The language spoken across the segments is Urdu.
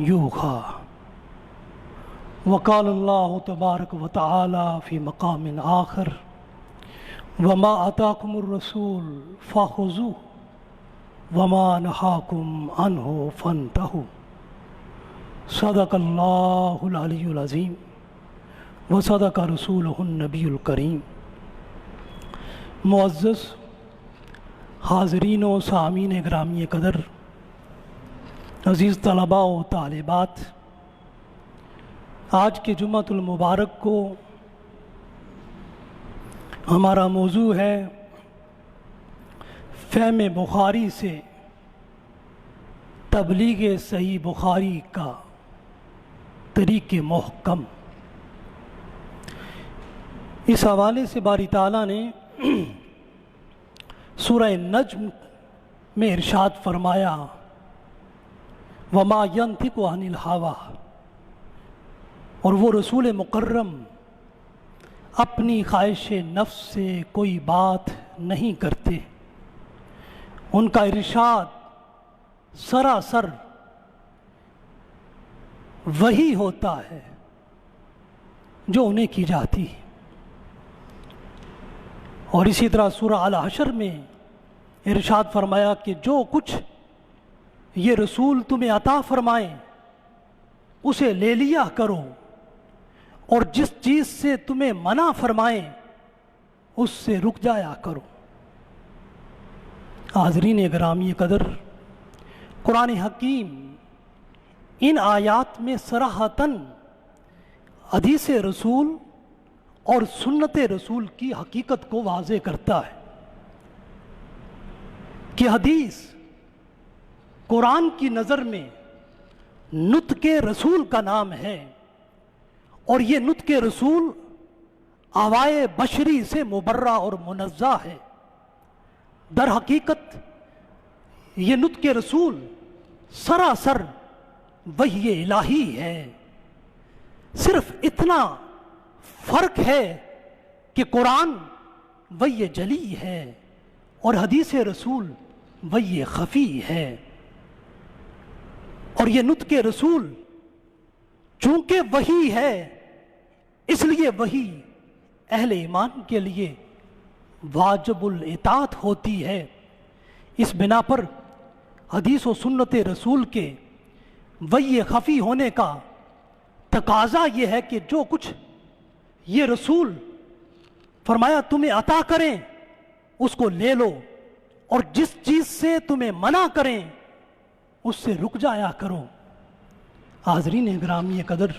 یوحا وقال اللہ تبارک و تعالی فی مقام آخر وما آتاکم الرسول فخذوہ وما نہاکم عنہ فانتہوا صدق اللہ العلی العظیم وصدق رسولہ النبی الکریم۔ معزز حاضرین و سامعین گرامی قدر، عزیز طلباء و طالبات، آج کے جمعۃ المبارک کو ہمارا موضوع ہے فہم بخاری سے تبلیغ صحیح بخاری کا طریق محکم۔ اس حوالے سے باری تعالیٰ نے سورہ نجم میں ارشاد فرمایا وما ینطق عن الہویٰ، اور وہ رسول مکرم اپنی خواہش نفس سے کوئی بات نہیں کرتے، ان کا ارشاد سراسر وہی ہوتا ہے جو انہیں کی جاتی ہے۔ اور اسی طرح سورہ الحشر میں ارشاد فرمایا کہ جو کچھ یہ رسول تمہیں عطا فرمائیں اسے لے لیا کرو، اور جس چیز سے تمہیں منع فرمائیں اس سے رک جایا کرو۔ حاضرین گرامی قدر، قرآن حکیم ان آیات میں صراحتاً حدیث رسول اور سنت رسول کی حقیقت کو واضح کرتا ہے کہ حدیث قرآن کی نظر میں نطق رسول کا نام ہے، اور یہ نطق رسول آوائے بشری سے مبرہ اور منزہ ہے۔ در حقیقت یہ نطق رسول سراسر وحی الہی ہے، صرف اتنا فرق ہے کہ قرآن وحی جلی ہے اور حدیث رسول وحی خفی ہے۔ اور یہ نطق رسول چونکہ وحی ہے اس لیے وحی اہل ایمان کے لیے واجب الاطاعت ہوتی ہے۔ اس بنا پر حدیث و سنت رسول کے وحی خفی ہونے کا تقاضا یہ ہے کہ جو کچھ یہ رسول فرمایا تمہیں عطا کریں اس کو لے لو، اور جس چیز سے تمہیں منع کریں اس سے رک جایا کرو۔ حاضرین گرامی قدر،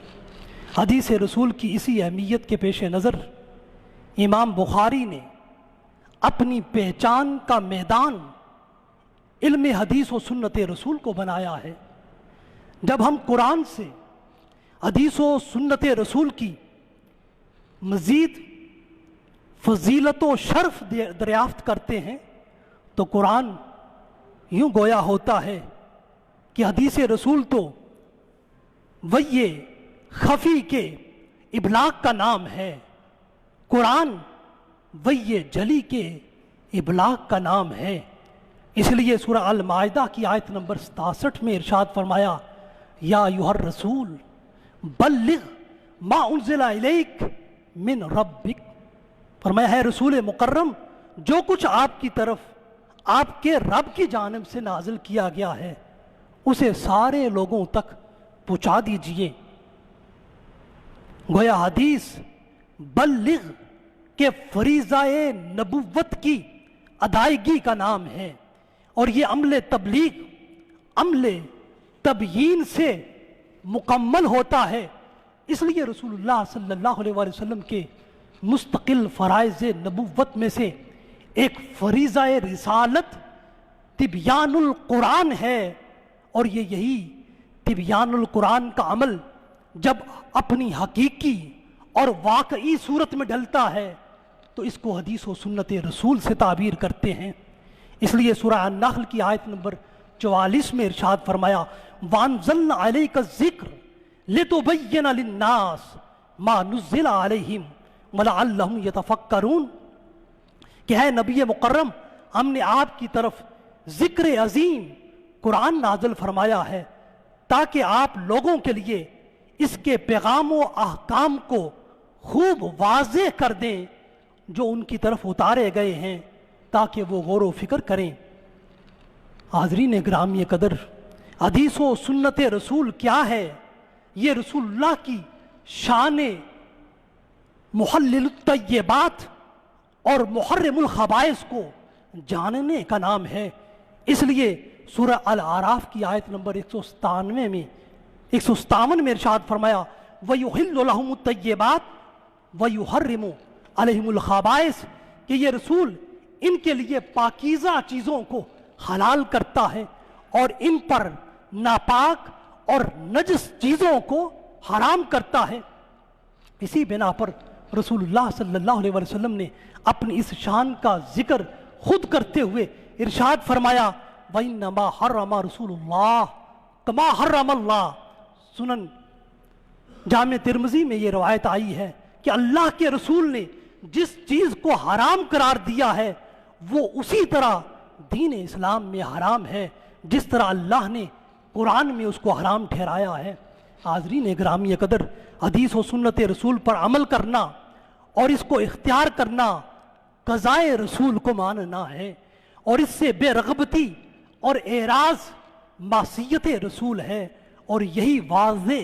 حدیث رسول کی اسی اہمیت کے پیش نظر امام بخاری نے اپنی پہچان کا میدان علم حدیث و سنت رسول کو بنایا ہے۔ جب ہم قرآن سے حدیث و سنت رسول کی مزید فضیلت و شرف دریافت کرتے ہیں تو قرآن یوں گویا ہوتا ہے کہ حدیث رسول تو وحی خفی کے ابلاغ کا نام ہے، قرآن وحی جلی کے ابلاغ کا نام ہے۔ اس لیے سورہ المائدہ کی آیت نمبر 67 میں ارشاد فرمایا یا ایھا الرسول بلغ ما انزل الیک من ربک، فرمایا ہے رسول مکرم جو کچھ آپ کی طرف آپ کے رب کی جانب سے نازل کیا گیا ہے اسے سارے لوگوں تک پہنچا دیجئے۔ گویا حدیث بلغ کے فریضہ نبوت کی ادائیگی کا نام ہے، اور یہ عمل تبلیغ عمل تبیین سے مکمل ہوتا ہے۔ اس لیے رسول اللہ صلی اللہ علیہ وسلم کے مستقل فرائض نبوت میں سے ایک فریضہ رسالت تبیان القرآن ہے، اور یہی تبیان القرآن کا عمل جب اپنی حقیقی اور واقعی صورت میں ڈلتا ہے تو اس کو حدیث و سنت رسول سے تعبیر کرتے ہیں۔ اس لیے سورہ النحل کی آیت نمبر 44 میں ارشاد فرمایا وَأَنزَلْنَا عَلَيْكَ الذِّكْرَ لِتُبَيِّنَ لِلنَّاسِ مَا نُزِّلَ عَلَيْهِمْ وَلَعَلَّهُمْ يَتَفَكَّرُونَ کہ ہے نبی مکرم، ہم نے آپ کی طرف ذکر عظیم قرآن نازل فرمایا ہے تاکہ آپ لوگوں کے لیے اس کے پیغام و احکام کو خوب واضح کر دیں جو ان کی طرف اتارے گئے ہیں، تاکہ وہ غور و فکر کریں۔ حاضرین گرامی قدر، حدیث و سنت رسول کیا ہے؟ یہ رسول اللہ کی شان محلل الطیبات اور محرم الخبائث کو جاننے کا نام ہے۔ اس لیے سورہ الاعراف کی آیت نمبر 157 میں ارشاد فرمایا وَيُحِلُّ لَهُمُ الطَّيِّبَاتِ وَيُحَرِّمُ عَلَيْهِمُ الْخَبَائِثِ کہ یہ رسول ان کے لیے پاکیزہ چیزوں کو حلال کرتا ہے اور ان پر ناپاک اور نجس چیزوں کو حرام کرتا ہے۔ اسی بنا پر رسول اللہ صلی اللہ علیہ وسلم نے اپنی اس شان کا ذکر خود کرتے ہوئے ارشاد فرمایا وَإِنَّمَا حَرَّمَ رسول اللہ کما حرم اللہ۔ سنن جامع ترمذی میں یہ روایت آئی ہے کہ اللہ کے رسول نے جس چیز کو حرام قرار دیا ہے وہ اسی طرح دین اسلام میں حرام ہے جس طرح اللہ نے قرآن میں اس کو حرام ٹھہرایا ہے۔ حاضرین گرامی قدر، حدیث و سنت رسول پر عمل کرنا اور اس کو اختیار کرنا قضائے رسول کو ماننا ہے، اور اس سے بے رغبتی اور اعراض معصیت رسول ہے، اور یہی واضح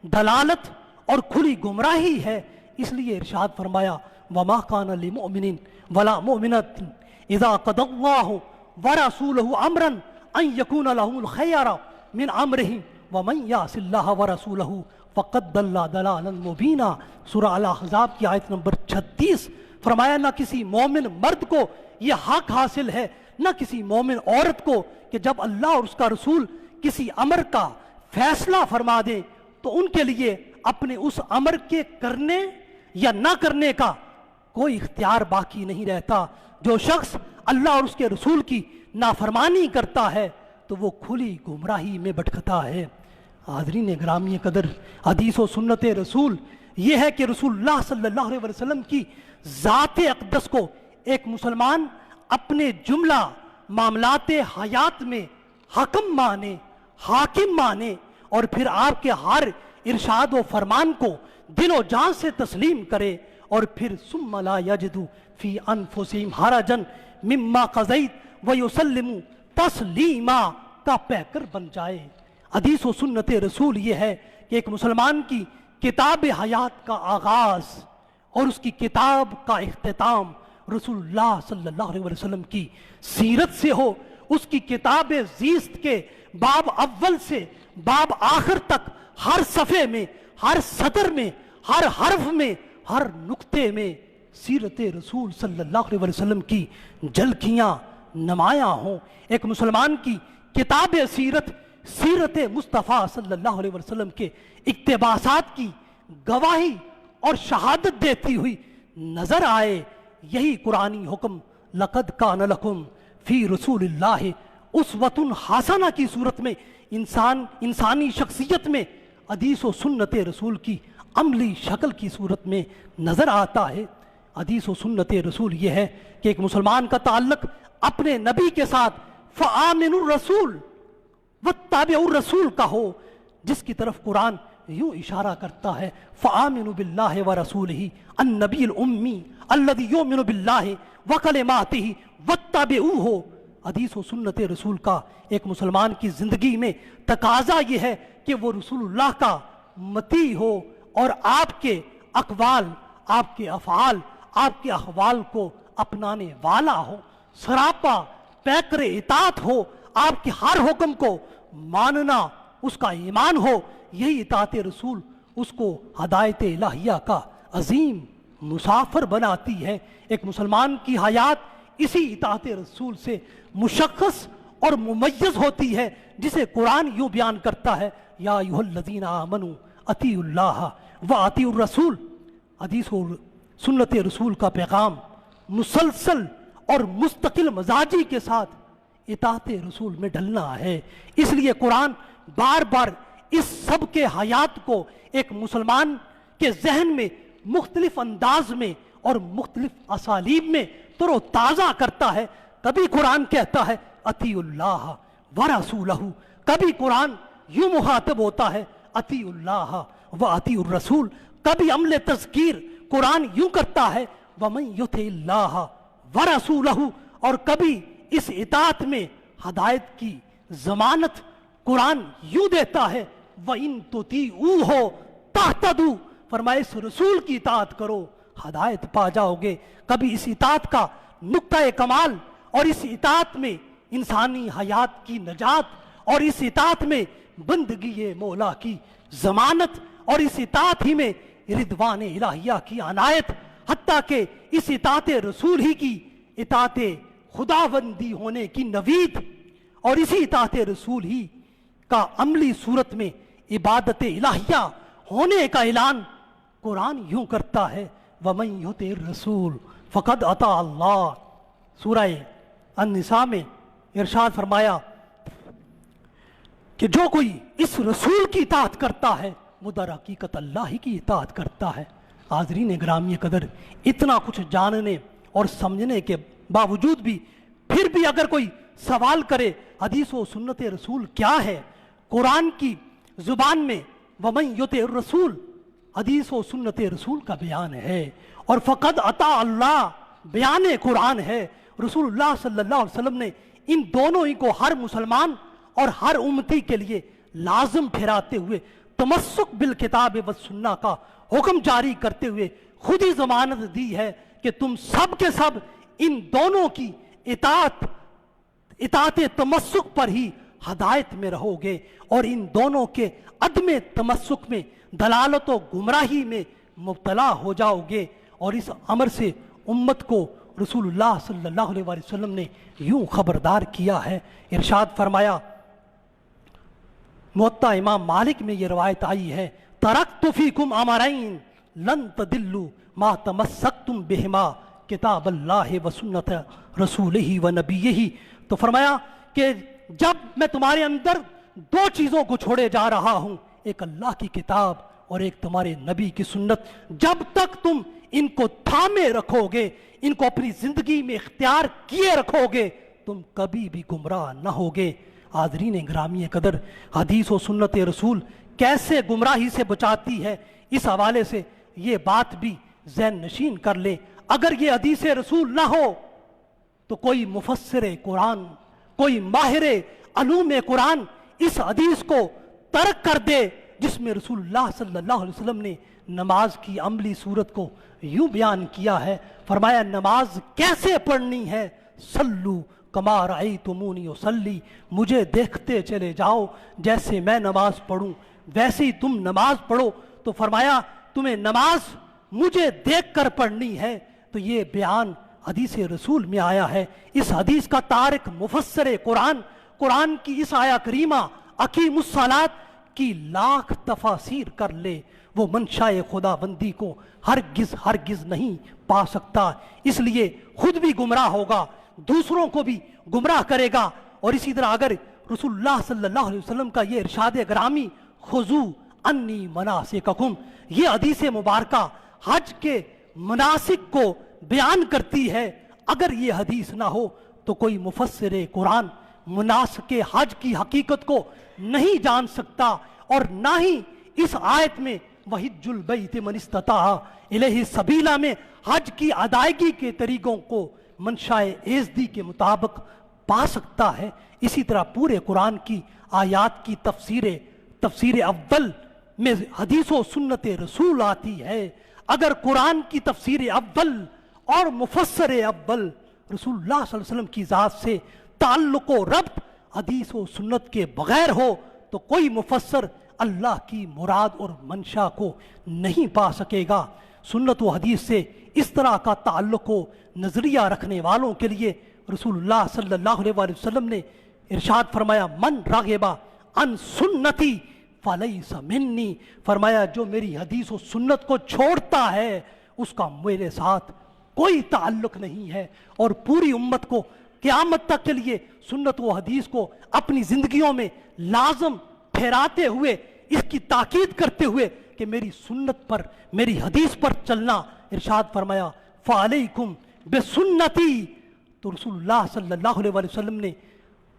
دلالت اور کھلی گمراہی ہے۔ اس لیے ارشاد فرمایا وَمَا كَانَ لِمُؤْمِنٍ وَلَا مُؤْمِنَةٍ إِذَا قَضَى اللَّهُ وَرَسُولُهُ أَمْرًا أَن يَكُونَ لَهُمُ الْخِيَرَةُ مِنْ أَمْرِهِمْ وَمَن يَعْصِ اللَّهَ وَرَسُولَهُ فَقَدْ ضَلَّ ضَلَالًا مُبِينًا۔ سورہ الاحزاب کی آیت نمبر 36 فرمایا نہ کسی مومن مرد کو یہ حق حاصل ہے نہ کسی مومن عورت کو کہ جب اللہ اور اس کا رسول کسی امر کا فیصلہ فرما دے تو ان کے لیے اپنے اس امر کے کرنے یا نہ کرنے کا کوئی اختیار باقی نہیں رہتا۔ جو شخص اللہ اور اس کے رسول کی نافرمانی کرتا ہے تو وہ کھلی گمراہی میں بھٹکتا ہے۔ حاضرین گرامی قدر، حدیث و سنت رسول یہ ہے کہ رسول اللہ صلی اللہ علیہ وسلم کی ذات اقدس کو ایک مسلمان اپنے جملہ معاملات حیات میں حکم مانے، حاکم مانے، اور پھر آپ کے ہر ارشاد و فرمان کو دل و جان سے تسلیم کرے، اور پھر ثم لا یجدوا فی انفسہم حرجا مما قضیت ویسلموا تسلیما کا پیکر بن جائے۔ حدیث و سنت رسول یہ ہے کہ ایک مسلمان کی کتاب حیات کا آغاز اور اس کی کتاب کا اختتام رسول اللہ صلی اللہ علیہ وسلم کی سیرت سے ہو، اس کی کتاب زیست کے باب اول سے باب آخر تک ہر صفحے میں، ہر سطر میں، ہر حرف میں، ہر نقطے میں سیرت رسول صلی اللہ علیہ وسلم کی جھلکیاں نمایاں ہوں۔ ایک مسلمان کی کتاب سیرت، سیرت مصطفیٰ صلی اللہ علیہ وسلم کے اقتباسات کی گواہی اور شہادت دیتی ہوئی نظر آئے۔ یہی قرآنی حکم لقد کان لکم فی رسول اللہ اسوۃ حسنہ کی صورت میں انسانی شخصیت میں حدیث و سنت رسول کی عملی شکل کی صورت میں نظر آتا ہے۔ حدیث و سنت رسول یہ ہے کہ ایک مسلمان کا تعلق اپنے نبی کے ساتھ فآمنوا الرسول واتبعوا الرسول کا ہو، جس کی طرف قرآن یوں اشارہ کرتا ہے فآمنوا باللہ ورسولہ النبی الامی الذی یؤمن باللہ وکلماتہ واتبعوہ۔ حدیث و سنت رسول کا ایک مسلمان کی زندگی میں تقاضا یہ ہے کہ وہ رسول اللہ کا مطیع ہو اور آپ کے اقوال، آپ کے افعال، آپ کے احوال کو اپنانے والا ہو، سراپا پیکر اطاعت ہو، آپ کے ہر حکم کو ماننا اس کا ایمان ہو۔ یہی اطاعت رسول اس کو ہدایت الہیہ کا عظیم مسافر بناتی ہے۔ ایک مسلمان کی حیات اسی اطاعت رسول سے مشخص اور ممیز ہوتی ہے جسے قرآن یوں بیان کرتا ہے یا ایھا الذین آمنوا اطیعوا اللہ و اطیعوا الرسول. حدیث و سنت رسول کا پیغام مسلسل اور مستقل مزاجی کے ساتھ اطاعت رسول میں ڈھلنا ہے. اس لیے قرآن بار بار اس سب کے حیات کو ایک مسلمان کے ذہن میں مختلف انداز میں اور مختلف اسالیب میں تر و تازہ کرتا ہے. کبھی قرآن کہتا ہے اطیعوا اللہ ورسولہ، کبھی قرآن یوں مخاطب ہوتا ہے اطیعوا اللہ و اطیعوا الرسول. کبھی عمل تذکیر قرآن یوں کرتا ہے ومن یطع اللہ ورسولہ، اور کبھی اس اطاعت میں ہدایت کی ضمانت قرآن یوں دیتا ہے وَإِن تُطِیعُوهُ تَہْتَدُوا، فرمائے اس رسول کی اطاعت کرو ہدایت پا جاؤ گے. کبھی اس اطاعت کا نقطہ کمال اور اس اطاعت میں انسانی حیات کی نجات اور اس اطاعت میں بندگی مولا کی ضمانت اور اس اطاعت ہی میں رضوان الہیہ کی عنایت، حتیٰ کہ اس اطاعت رسول ہی کی اطاعت خداوندی ہونے کی نوید اور اسی اطاعت رسول ہی کا عملی صورت میں عبادت الہیہ ہونے کا اعلان قرآن یوں کرتا ہے وَمَن يُطِعِ الرَّسُولَ فَقَدْ أَطَاعَ اللَّهَ. سورہ النساء میں ارشاد فرمایا کہ جو کوئی اس رسول کی اطاعت کرتا ہے وہ در حقیقت اللہ ہی کی اطاعت کرتا ہے. حاضرین گرامی قدر، اتنا کچھ جاننے اور سمجھنے کے باوجود بھی پھر بھی اگر کوئی سوال کرے حدیث و سنت رسول کیا ہے، قرآن کی زبان میں وَمَن يُطِعِ الرَّسُولَ حدیث و سنت رسول کا بیان ہے، اور فقد اطاع اللہ بیان قرآن ہے. رسول اللہ صلی اللہ علیہ وسلم نے ان دونوں ہی کو ہر مسلمان اور ہر امتی کے لیے لازم ٹھہراتے ہوئے تمسک بالکتاب والسنہ کا حکم جاری کرتے ہوئے خود ہی ضمانت دی ہے کہ تم سب کے سب ان دونوں کی اطاعت تمسک پر ہی ہدایت میں رہو گے، اور ان دونوں کے عدم تمسک میں دلالت و گمراہی میں مبتلا ہو جاؤ گے. اور اس امر سے امت کو رسول اللہ صلی اللہ علیہ وسلم نے یوں خبردار کیا ہے. ارشاد فرمایا، موطا امام مالک میں یہ روایت آئی ہے ترکت فیکم امرین لن تدلوا ما تمسکتم بہما کتاب اللہ و سنت رسولہ و نبیہ. تو فرمایا کہ جب میں تمہارے اندر دو چیزوں کو چھوڑے جا رہا ہوں، ایک اللہ کی کتاب اور ایک تمہارے نبی کی سنت، جب تک تم ان کو تھامے رکھو گے، ان کو اپنی زندگی میں اختیار کیے رکھو گے، تم کبھی بھی گمراہ نہ ہوگے. حاضرین گرامی قدر، حدیث و سنت رسول کیسے گمراہی سے بچاتی ہے، اس حوالے سے یہ بات بھی ذہن نشین کر لیں. اگر یہ حدیث رسول نہ ہو تو کوئی مفسر قرآن، کوئی ماہر علوم قرآن اس حدیث کو ترک کر دے جس میں رسول اللہ صلی اللہ علیہ وسلم نے نماز کی عملی صورت کو یوں بیان کیا ہے. فرمایا نماز کیسے پڑھنی ہے، صلو کما رأیتمونی اصلی، مجھے دیکھتے چلے جاؤ جیسے میں نماز پڑھوں ویسے ہی تم نماز پڑھو. تو فرمایا تمہیں نماز مجھے دیکھ کر پڑھنی ہے. تو یہ بیان حدیث رسول میں آیا ہے. اس حدیث کا تارک مفسر قرآن کی اس آیا کریمہ اقیم الصلاۃ کی لاکھ تفاسیر کر لے، وہ منشاء خدا بندی کو ہرگز نہیں پا سکتا. اس لیے خود بھی گمراہ ہوگا، دوسروں کو بھی گمراہ کرے گا. اور اسی طرح اگر رسول اللہ صلی اللہ علیہ وسلم کا یہ ارشاد گرامی خذو انی مناسککم، یہ حدیث مبارکہ حج کے مناسک کو بیان کرتی ہے، اگر یہ حدیث نہ ہو تو کوئی مفسر قرآن مناسک حج کی حقیقت کو نہیں جان سکتا، اور نہ ہی اس آیت میں وحج البیت من استطاع الیہ سبیلا میں حج کی ادائیگی کے طریقوں کو منشاء ایزدی کے مطابق پا سکتا ہے. اسی طرح پورے قرآن کی آیات کی تفسیر اول میں حدیث و سنت رسول آتی ہے. اگر قرآن کی تفسیر اول اور مفسر اول رسول اللہ صلی اللہ علیہ وسلم کی ذات سے تعلق و ربط حدیث و سنت کے بغیر ہو تو کوئی مفسر اللہ کی مراد اور منشا کو نہیں پا سکے گا. سنت و حدیث سے اس طرح کا تعلق و نظریہ رکھنے والوں کے لیے رسول اللہ صلی اللہ علیہ وسلم نے ارشاد فرمایا من راغبا ان سنتی فلیس منی، فرمایا جو میری حدیث و سنت کو چھوڑتا ہے اس کا میرے ساتھ کوئی تعلق نہیں ہے۔ اور پوری امت کو قیامت تک کے لیے سنت و حدیث کو اپنی زندگیوں میں لازم ٹھہراتے ہوئے، اس کی تاکید کرتے ہوئے کہ میری سنت پر، میری حدیث پر چلنا، ارشاد فرمایا فعلیکم بسنتی۔ تو رسول اللہ صلی اللہ علیہ وسلم نے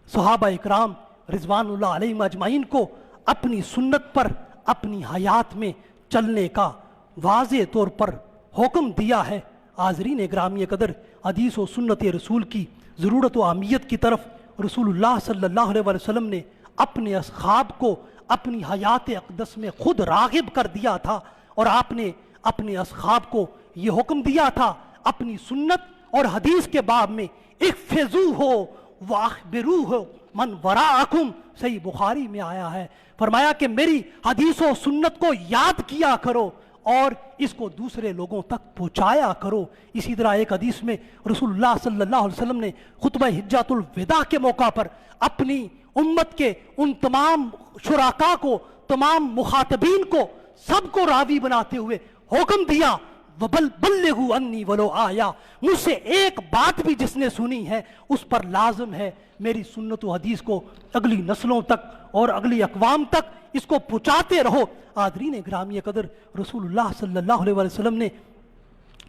صحابہ اکرام رضوان اللہ علیہم اجمعین کو اپنی سنت پر اپنی حیات میں چلنے کا واضح طور پر حکم دیا ہے۔ حاضرین گرامی قدر، حدیث و سنت رسول کی ضرورت و اہمیت کی طرف رسول اللہ صلی اللہ علیہ وسلم نے اپنے اصحاب کو اپنی حیات اقدس میں خود راغب کر دیا تھا، اور آپ نے اپنے اصحاب کو یہ حکم دیا تھا اپنی سنت اور حدیث کے باب میں احفظوہ واخبروہ من وراءکم، صحیح بخاری میں آیا ہے، فرمایا کہ میری حدیث و سنت کو یاد کیا کرو اور اس کو دوسرے لوگوں تک پہنچایا کرو۔ اسی طرح ایک حدیث میں رسول اللہ صلی اللہ علیہ وسلم نے خطبہ حجۃ الوداع کے موقع پر اپنی امت کے ان تمام شرکاء کو، تمام مخاطبین کو، سب کو راوی بناتے ہوئے حکم دیا وَبَلِّغُوا عَنِّي وَلَوْ آیَةً، مجھ سے ایک بات بھی جس نے سنی ہے اس پر لازم ہے میری سنت و حدیث کو اگلی نسلوں تک اور اگلی اقوام تک اس کو پہنچاتے رہو۔ حاضرین گرامی قدر، رسول اللہ صلی اللہ علیہ وسلم نے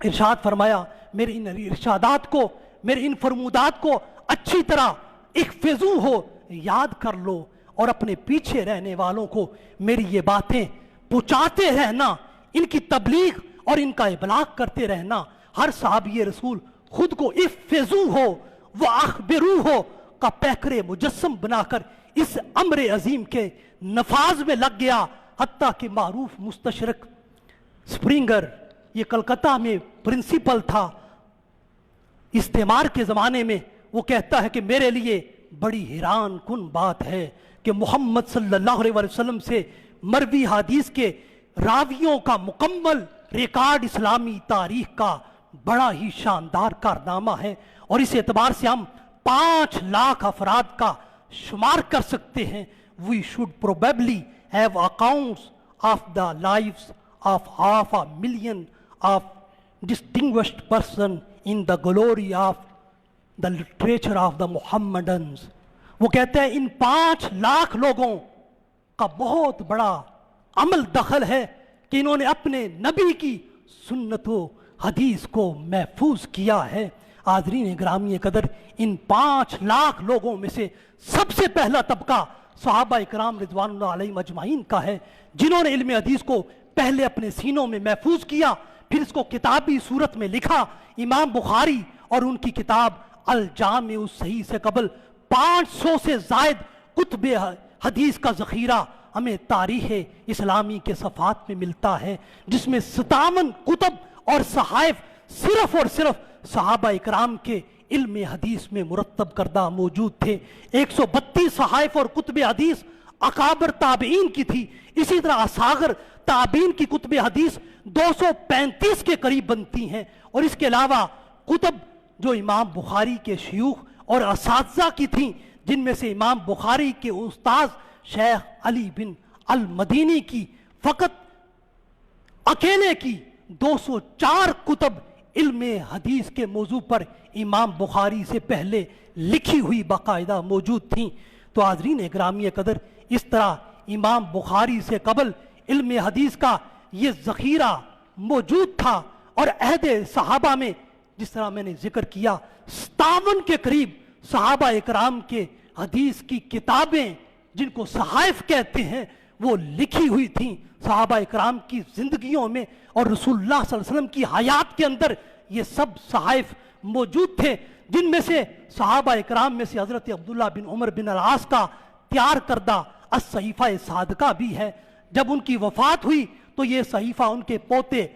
ارشاد فرمایا میرے ان ارشادات کو، میرے ان فرمودات کو اچھی طرح احفظو ہو، یاد کر لو، اور اپنے پیچھے رہنے والوں کو میری یہ باتیں پہنچاتے رہنا، ان کی تبلیغ اور ان کا ابلاغ کرتے رہنا۔ ہر صحابی رسول خود کو احفظو ہو واخبرو ہو کا پیکر مجسم بنا کر اس امر عظیم کے نفاذ میں لگ گیا، حتیٰ کہ معروف مستشرق سپرنگر، یہ کلکتہ میں پرنسپل تھا استعمار کے زمانے میں، وہ کہتا ہے کہ میرے لیے بڑی حیران کن بات ہے کہ محمد صلی اللہ علیہ وسلم سے مروی حدیث کے راویوں کا مکمل ریکارڈ اسلامی تاریخ کا بڑا ہی شاندار کارنامہ ہے، اور اس اعتبار سے ہم 5 لاکھ افراد کا شمار کر سکتے ہیں۔ We should probably have accounts of the lives of 500,000 of distinguished person in the glory of the literature of the Muhammadans۔ وہ کہتے ہیں ان 5 لاکھ لوگوں کا بہت بڑا عمل دخل ہے کہ انہوں نے اپنے نبی کی سنت و حدیث کو محفوظ کیا ہے۔ حاضرین گرامی قدر، ان 5 لاکھ لوگوں میں سے سب سے پہلا طبقہ صحابہ اکرام رضوان اللہ علیہم اجمعین کا ہے، جنہوں نے علم حدیث کو پہلے اپنے سینوں میں محفوظ کیا، پھر اس کو کتابی صورت میں لکھا۔ امام بخاری اور ان کی کتاب الجامع الصحیح سے قبل 500 سے زائد کتب حدیث کا ذخیرہ ہمیں تاریخ اسلامی کے صفحات میں ملتا ہے، جس میں 57 کتب اور صحائف صرف اور صرف صحابہ اکرام کے علم حدیث میں مرتب کردہ موجود تھے۔ 132 صحائف اور کتب حدیث اکابر تابعین کی تھی۔ اسی طرح اصاغر تابعین کی کتب حدیث 235 کے قریب بنتی ہیں، اور اس کے علاوہ کتب جو امام بخاری کے شیوخ اور اساتذہ کی تھیں، جن میں سے امام بخاری کے استاذ شیخ علی بن المدینی کی فقط اکیلے کی 204 کتب علم حدیث کے موضوع پر امام بخاری سے پہلے لکھی ہوئی باقاعدہ موجود تھیں۔ تو حاضرین گرامی قدر، اس طرح امام بخاری سے قبل علم حدیث کا یہ ذخیرہ موجود تھا، اور عہد صحابہ میں جس طرح میں نے ذکر کیا 57 کے قریب صحابہ اکرام کے حدیث کی کتابیں، جن کو صحائف کہتے ہیں، وہ لکھی ہوئی تھیں صحابہ اکرام کی زندگیوں میں، اور رسول اللہ صلی اللہ علیہ وسلم کی حیات کے اندر یہ سب صحائف موجود تھے، جن میں سے صحابہ اکرام میں سے حضرت عبداللہ بن عمر بن العاص کا تیار کردہ الصحیفہ صادقہ بھی ہے۔ جب ان کی وفات ہوئی تو یہ صحیفہ ان کے پوتے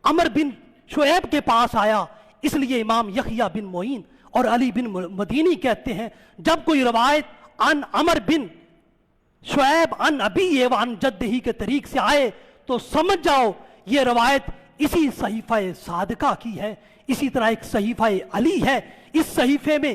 عمر بن شعیب کے پاس آیا، اس لیے امام یحییٰ بن معین اور علی بن مدینی کہتے ہیں جب کوئی روایت عن عمر بن شعیب عن ابی و عن جدہ کے طریق سے آئے تو سمجھ جاؤ یہ روایت اسی صحیفہ صادقہ کی ہے۔ اسی طرح ایک صحیفہ علی ہے، اس صحیفے میں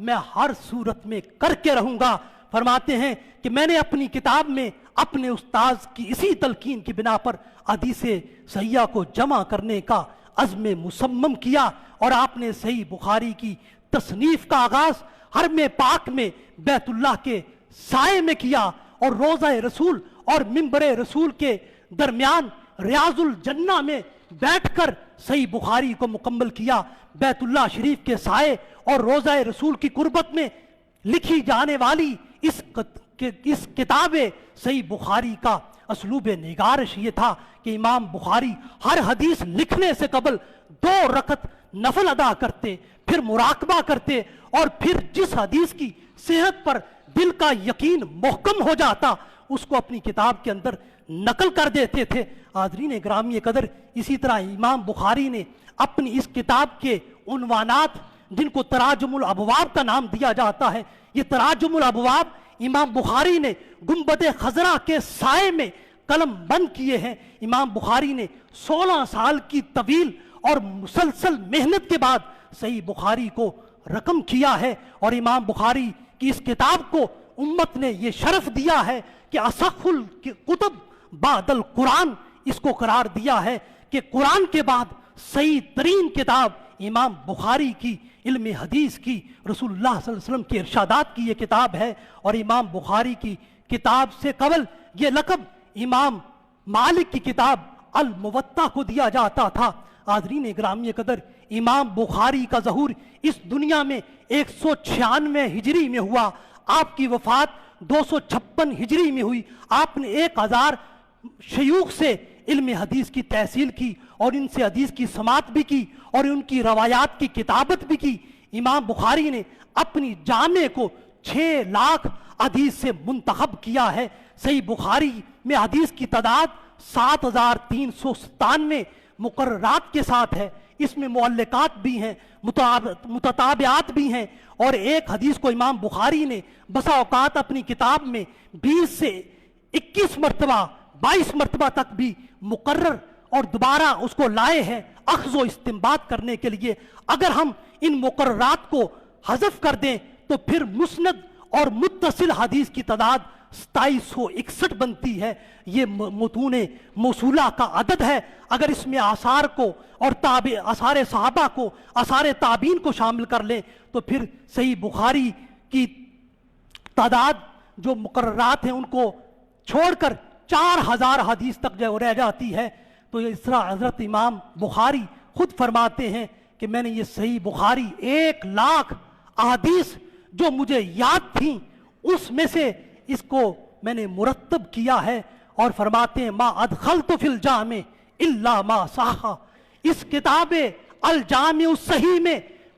میں ہر صورت میں کر کے رہوں گا۔ فرماتے ہیں کہ میں نے اپنی کتاب میں اپنے استاذ کی اسی تلقین کی بنا پر حدیث صحیحہ کو جمع کرنے کا عزم مصمم کیا، اور آپ نے صحیح بخاری کی تصنیف کا آغاز حرم پاک میں بیت اللہ کے سائے میں کیا، اور روضہ رسول اور منبر رسول کے درمیان ریاض الجنہ میں بیٹھ کر صحیح بخاری کو مکمل کیا۔ بیت اللہ شریف کے سائے اور روضہ رسول کی قربت میں لکھی جانے والی اس کتاب صحیح بخاری کا اسلوب نگارش یہ تھا کہ امام بخاری ہر حدیث لکھنے سے قبل 2 رکعت نفل ادا کرتے، پھر مراقبہ کرتے، اور پھر جس حدیث کی صحت پر دل کا یقین محکم ہو جاتا اس کو اپنی کتاب کے اندر نقل کر دیتے تھے۔ حاضرین گرامی قدر، اسی طرح امام بخاری نے اپنی اس کتاب کے عنوانات جن کو تراجم الابواب کا نام دیا جاتا ہے، یہ تراجم الابواب امام بخاری نے گنبد خضرا کے سائے میں قلم بند کیے ہیں۔ امام بخاری نے 16 سال کی طویل اور مسلسل محنت کے بعد صحیح بخاری کو رقم کیا ہے، اور امام بخاری کی اس کتاب کو امت نے یہ شرف دیا ہے کہ اصح الکتب بعد القرآن، اس کو قرار دیا ہے کہ قرآن کے بعد صحیح ترین کتاب امام بخاری کی علم حدیث کی، رسول اللہ صلی اللہ علیہ وسلم کے ارشادات کی یہ کتاب ہے۔ اور امام بخاری کی کتاب سے قبل یہ لقب امام مالک کی کتاب الموطا کو دیا جاتا تھا۔ حاضرین گرامی قدر، امام بخاری کا ظہور اس دنیا میں 196 ہجری میں ہوا، آپ کی وفات 256 ہجری میں ہوئی۔ آپ نے 1000 شیوخ سے علم حدیث کی تحصیل کی، اور ان سے حدیث کی سماعت بھی کی، اور ان کی روایات کی کتابت بھی کی۔ امام بخاری نے اپنی جامع کو 6 لاکھ حدیث سے منتخب کیا ہے۔ صحیح بخاری میں حدیث کی تعداد 7397 مقررات کے ساتھ ہے۔ اس میں معلقات بھی ہیں، متتابعات بھی ہیں، اور ایک حدیث کو امام بخاری نے بسا اوقات اپنی کتاب میں 20 سے 21 مرتبہ 22 مرتبہ تک بھی مقرر اور دوبارہ اس کو لائے ہیں اخذ و استنباط کرنے کے لیے۔ اگر ہم ان مقررات کو حذف کر دیں تو پھر مسند اور متصل حدیث کی تعداد 2761 بنتی ہے۔ یہ متون موصولہ کا عدد ہے۔ اگر اس میں آثار کو اور آثار صحابہ کو، آثار تابعین کو شامل کر لیں تو پھر صحیح بخاری کی تعداد جو مقررات ہیں ان کو چھوڑ کر 4000 حدیث تک جو رہ جاتی ہے۔ تو اس طرح حضرت امام بخاری خود فرماتے ہیں کہ میں نے یہ صحیح بخاری 1 لاکھ احادیث جو مجھے یاد تھیں اس میں سے اس کو میں نے مرتب کیا ہے، اور فرماتے ہیں ما ادخلت فی الجامع الا ما صح، اس کتاب الجامع الصحیح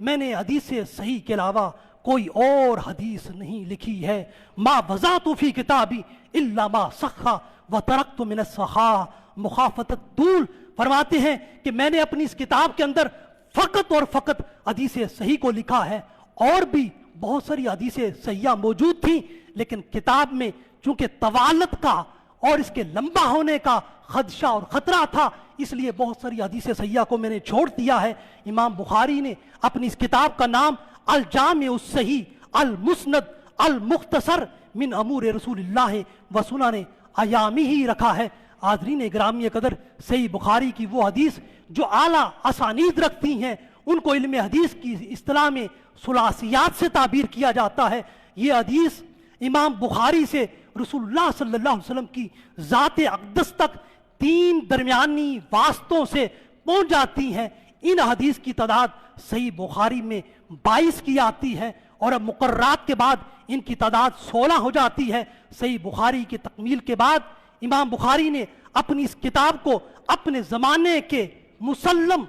میں نے حدیث صحیح کے علاوہ کوئی اور حدیث نہیں لکھی ہے۔ ما وضعت فی کتابی الا ما صح وترکت من الصحاح مخافۃ الطول، فرماتے ہیں کہ میں نے اپنی اس کتاب کے اندر فقط اور فقط حدیث صحیح کو لکھا ہے، اور بھی بہت ساری حدیث صحیحہ موجود تھیں، لیکن کتاب میں چونکہ طوالت کا اور اس کے لمبا ہونے کا خدشہ اور خطرہ تھا، اس لیے بہت ساری حدیث صحیحہ کو میں نے چھوڑ دیا ہے۔ امام بخاری نے اپنی اس کتاب کا نام الجامع الصحیح المسند المختصر من امور رسول اللہ و سنن ایامہ ہی رکھا ہے۔ حاضرین گرامی قدر، صحیح بخاری کی وہ حدیث جو اعلیٰ اسانید رکھتی ہیں ان کو علم حدیث کی اصطلاح میں ثلاثیات سے تعبیر کیا جاتا ہے۔ یہ حدیث امام بخاری سے رسول اللہ صلی اللہ علیہ وسلم کی ذات اقدس تک 3 درمیانی واسطوں سے پہنچ جاتی ہیں۔ ان حدیث کی تعداد صحیح بخاری میں 22 کی آتی ہے، اور اب مقررات کے بعد ان کی تعداد 16 ہو جاتی ہے۔ صحیح بخاری کی تکمیل کے بعد امام بخاری نے اپنی اس کتاب کو اپنے زمانے کے مسلم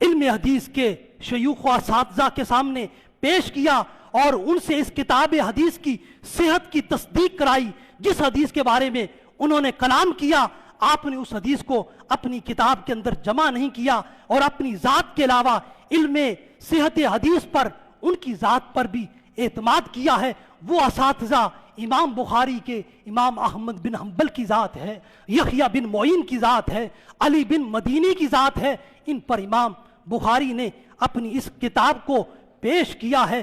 علم حدیث کے شیوخ و اساتذہ کے سامنے پیش کیا، اور ان سے اس کتاب حدیث کی صحت کی تصدیق کرائی۔ جس حدیث کے بارے میں انہوں نے کلام کیا، آپ نے اس حدیث کو اپنی کتاب کے اندر جمع نہیں کیا، اور اپنی ذات کے علاوہ علم صحت حدیث پر ان کی ذات پر بھی اعتماد کیا ہے۔ وہ اساتذہ امام بخاری کے امام احمد بن حنبل کی ذات ہے، یحییٰ بن معین کی ذات ہے، علی بن مدینی کی ذات ہے۔ ان پر امام بخاری نے اپنی اس کتاب کو پیش کیا ہے۔